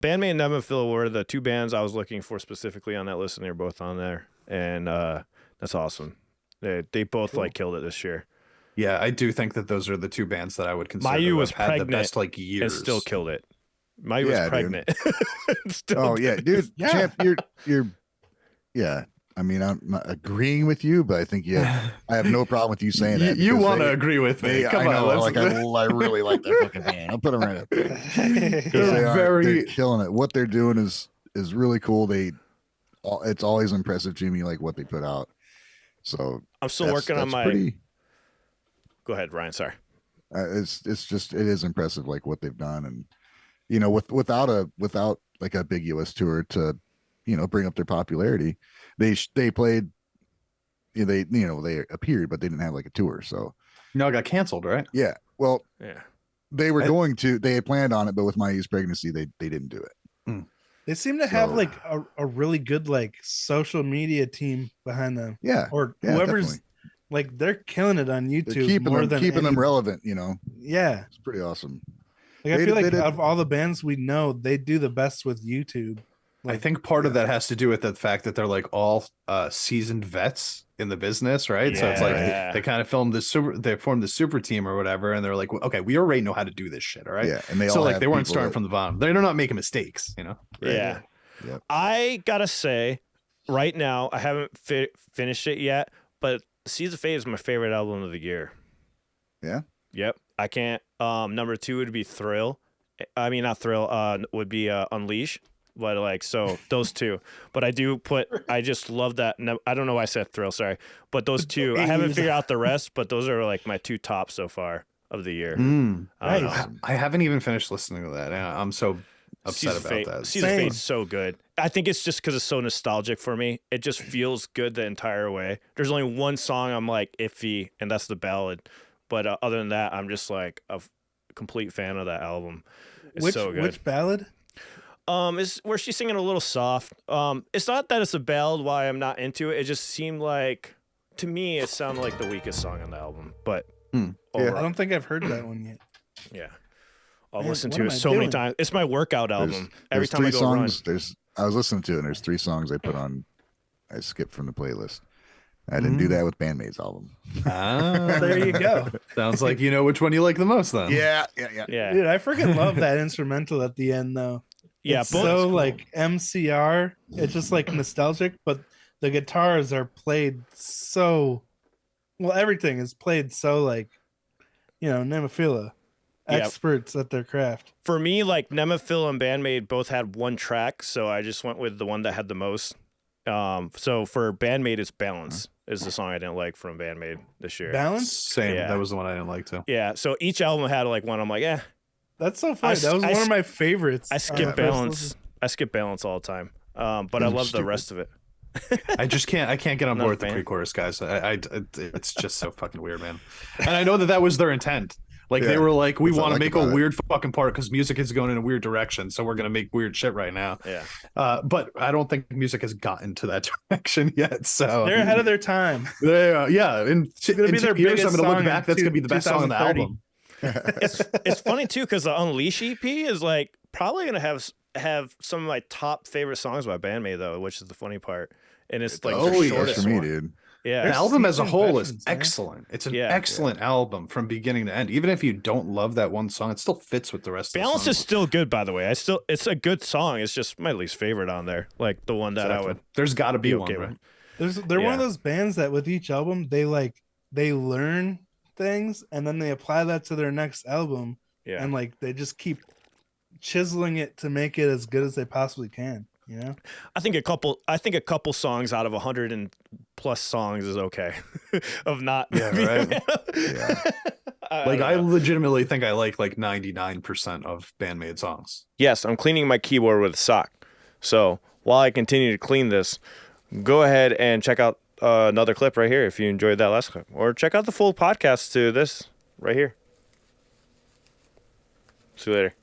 BAND-MAID and NEMOPHILA were the two bands I was looking for specifically on that list, and they're both on there. And that's awesome. They both like killed it this year. Yeah, I do think that those are the two bands that I would consider Mayu was had pregnant the best like years and still killed it. Mayu was pregnant. Oh yeah, dude. Yeah. Champ, you're yeah. I mean, I'm not agreeing with you, but I think I have no problem with you saying that. You want to agree with me? Come on, I really like that fucking band. I'll put them right up there. They're killing it. What they're doing is really cool. It's always impressive to me, like what they put out. So I'm still working on my. Go ahead, Ryan. Sorry. It is impressive, like what they've done, and without like a big US tour to, bring up their popularity. They played, they appeared, but they didn't have like a tour. So no, it got canceled, right? Yeah. Well, yeah, they were they had planned on it, but with Mayu's pregnancy, they didn't do it. They seem to have like a really good like social media team behind them. Yeah. Or whoever's definitely. Like they're killing it on YouTube. They're keeping them relevant, Yeah. It's pretty awesome. Like I feel like out of all the bands we know, they do the best with YouTube. I think part of that has to do with the fact that they're like all seasoned vets in the business, right? So it's like they kind of formed the super team or whatever, and they're like, okay, we already know how to do this shit, all right? Yeah, and they weren't starting from the bottom. They're not making mistakes, Right? Yeah. Yep. I gotta say, right now, I haven't finished it yet, but Seas of Fate is my favorite album of the year. Yeah. Yep. I can't. Number 2 would be Thrill. I mean, not Thrill. Would be Unleash. But like, so those two. But I just love that. I don't know why I said Thrill. Sorry, but those two. I haven't figured out the rest, but those are like my 2 tops so far of the year. Nice. I haven't even finished listening to that. I'm so upset about that. Seas of Fate's so good. I think it's just because it's so nostalgic for me. It just feels good the entire way. There's only one song I'm like iffy, and that's the ballad. But other than that, I'm just like a complete fan of that album. It's so good. Which ballad? Is where she's singing a little soft. It's not that it's a ballad why I'm not into it. It just seemed like, to me, it sounded like the weakest song on the album. But I don't think I've heard that one yet. Yeah. I've listened to it so many times. It's my workout album. Every time I go songs, run. I was listening to it, and there's 3 songs I put on. I skipped from the playlist. I didn't do that with BAND-MAID's album. There you go. Sounds like you know which one you like the most, then. Yeah. Dude, I freaking love that instrumental at the end, though. Yeah, it's so cool. Like MCR. It's just like nostalgic, but the guitars are played so well. Everything is played so like, NEMOPHILA. Experts at their craft. For me, like NEMOPHILA and BAND-MAID both had one track, so I just went with the one that had the most. So for BAND-MAID, it's Balance is the song I didn't like from BAND-MAID this year. Balance? Same. Yeah. That was the one I didn't like too. Yeah. So each album had like one. I'm like, That's so funny. That was one of my favorites. I skip Balance. I skip Balance all the time. But I love the rest of it. I can't get on board with the pre-chorus, guys. It's just so fucking weird, man. And I know that was their intent. Like they were like, we want to make a weird fucking part because music is going in a weird direction, so we're gonna make weird shit right now. Yeah. But I don't think music has gotten to that direction yet. So they're ahead of their time. Yeah. In 2 years, I'm gonna look back. That's gonna be the best song on the album. It's funny too because the Unleash EP is like probably gonna have some of my top favorite songs by BAND-MAID though, which is the funny part. And it's like the shortest for me, one. Dude. Yeah, the album as a whole is excellent. It's an excellent album from beginning to end. Even if you don't love that one song, it still fits with the rest. Balance is still good, by the way. It's a good song. It's just my least favorite on there. Like the one that I would. There's got to be okay one. Right? They're one of those bands that with each album they learn things and then they apply that to their next album. Yeah, and like they just keep chiseling it to make it as good as they possibly can. I think a couple songs out of 100 and plus songs is okay. Of not, right? I legitimately think I like 99% of BAND-MAID songs. Yes, I'm cleaning my keyboard with a sock. So while I continue to clean this, go ahead and check out another clip right here if you enjoyed that last clip, or check out the full podcast to this right here. See you later.